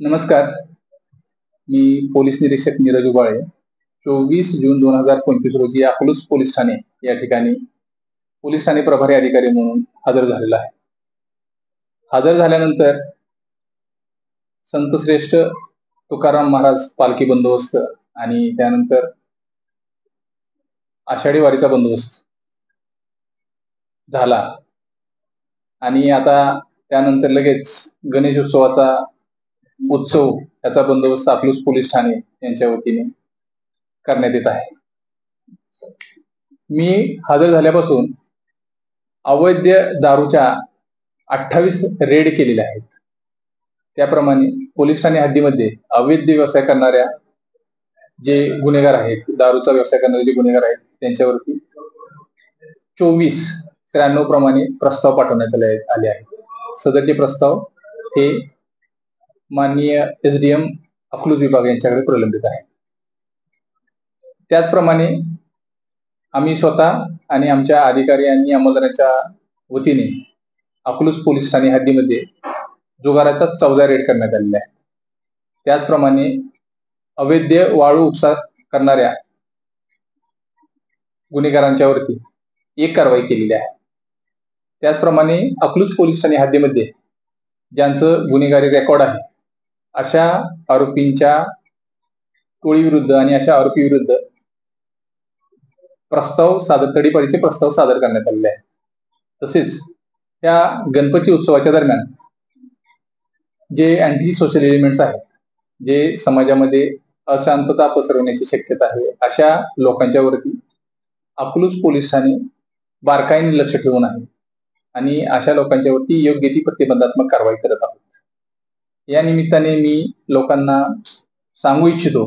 नमस्कार, मी पोलीस निरीक्षक नीरज उबाळे. 24 जून 2025 रोजी अकलूज पोलीस ठाणे या ठिकाणी पोलीस ठाणे प्रभारी अधिकारी म्हणून हजर झालेला आहे. हजर झाल्यानंतर संतश्रेष्ठ तुकाराम महाराज पालखी बंदोबस्त आणि त्यानंतर आषाढी वारीचा बंदोबस्त झाला आणि आता त्यानंतर लगेच गणेशोत्सवाचा उत्सव याचा बंदोबस्त अकलूज पोलीस ठाणे यांच्या वतीने करण्यात येत आहे. मी हजर झाल्यापासून अवैध दारूच्या 28 रेड केलेल्या आहेत. त्याप्रमाणे पोलीस ठाणे हद्दीमध्ये अवैध व्यवसाय करणाऱ्या जे गुन्हेगार आहेत, दारूचा व्यवसाय करणारे जे गुन्हेगार आहेत, त्यांच्यावरती 24-93 प्रमाणे प्रस्ताव पाठवण्यात आले आहेत. सदरचे प्रस्ताव हे माननीय SDM अकलूज विभाग यांच्याकडे प्रलंबित आहे. त्याचप्रमाणे आम्ही स्वतः आणि आमच्या अधिकारी आणि अंमलदारांच्या वतीने अकलूज पोलीस ठाणे हद्दीमध्ये जुगाराचा 14 रेड करण्यात आलेला आहे. त्याचप्रमाणे अवैध वाळू उपसा करणाऱ्या गुन्हेगारांच्या वरती 1 कारवाई केलेली आहे. त्याचप्रमाणे अकलूज पोलीस ठाणे हद्दीमध्ये ज्यांचं गुन्हेगारी रेकॉर्ड आहे अशा आरोपींच्या टोळी विरुद्ध आणि अशा आरोपी विरुद्ध तडीपारीचे प्रस्ताव सादर करण्यात आलेले आहेत. तसेच त्या गणपती उत्सवाच्या दरम्यान जे अँटी सोशल एलिमेंट्स आहेत, जे समाजामध्ये अशांतता पसरवण्याची शक्यता आहे, अशा लोकांच्या वरती अकलूज पोलीस ठाणे बारकाईने लक्ष ठेवून आहे आणि अशा लोकांच्या वरती योग्य ती प्रतिबंधात्मक कारवाई करत आहोत. या निमित्ताने मी लोकांना सांगू इच्छितो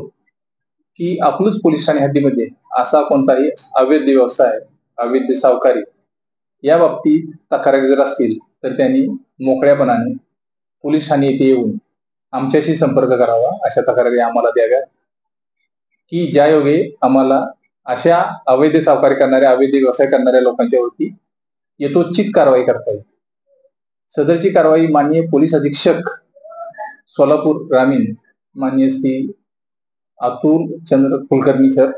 की अकलूज पोलीस ठाणे हद्दीमध्ये असा कोणताही अवैध व्यवसाय, अवैध सावकारी या बाबतीत तक्रारी जर असतील तर त्यांनी मोकळ्यापणाने पोलीस ठाणे येथे येऊन आमच्याशी संपर्क करावा. अशा तक्रारी आम्हाला द्याव्यात की ज्यायोगे आम्हाला अशा अवैध सावकारी करणाऱ्या, अवैध व्यवसाय करणाऱ्या लोकांच्या वरती यथोचित कारवाई करता येईल. सदरची कारवाई माननीय पोलीस अधीक्षक सोलापूर ग्रामीण माननीय श्री अतुल चंद्र कुलकर्णी सर,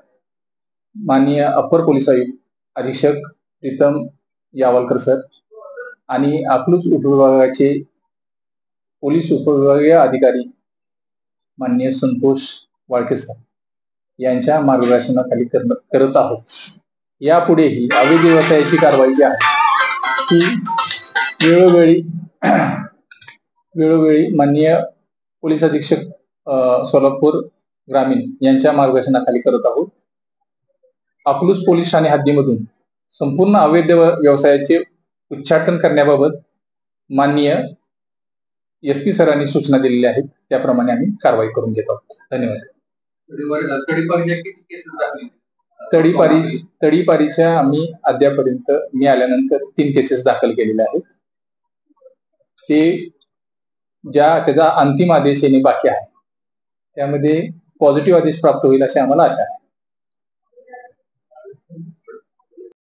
माननीय अप्पर पोलीस अधीक्षक प्रीतम यावलकर सर आणि अकलूज उपविभागाचे पोलीस उपविभागीय अधिकारी माननीय संतोष वाळके सर यांच्या मार्गदर्शनाखाली करत आहोत. यापुढेही अवैध व्यवसायाची कारवाई जी आहे ती वेळोवेळी माननीय पोलीस अधीक्षक सोलापूर ग्रामीण यांच्या मार्गदर्शनाखाली करत आहोत. अकलूज पोलीस ठाणे हद्दीमधून संपूर्ण अवैध व्यवसायाचे उच्चाटन करण्याबाबत माननीय SP सरांनी सूचना दिलेल्या आहेत. त्याप्रमाणे आम्ही कारवाई करून घेत आहोत. धन्यवाद. तडीपारीच्या आम्ही अद्यापर्यंत मी आल्यानंतर 3 केसेस दाखल केलेल्या आहेत. ते त्याचा अंतिम आदेश येणे बाकी आहे. त्यामध्ये पॉझिटिव्ह आदेश प्राप्त होईल अशी आम्हाला आशा आहे.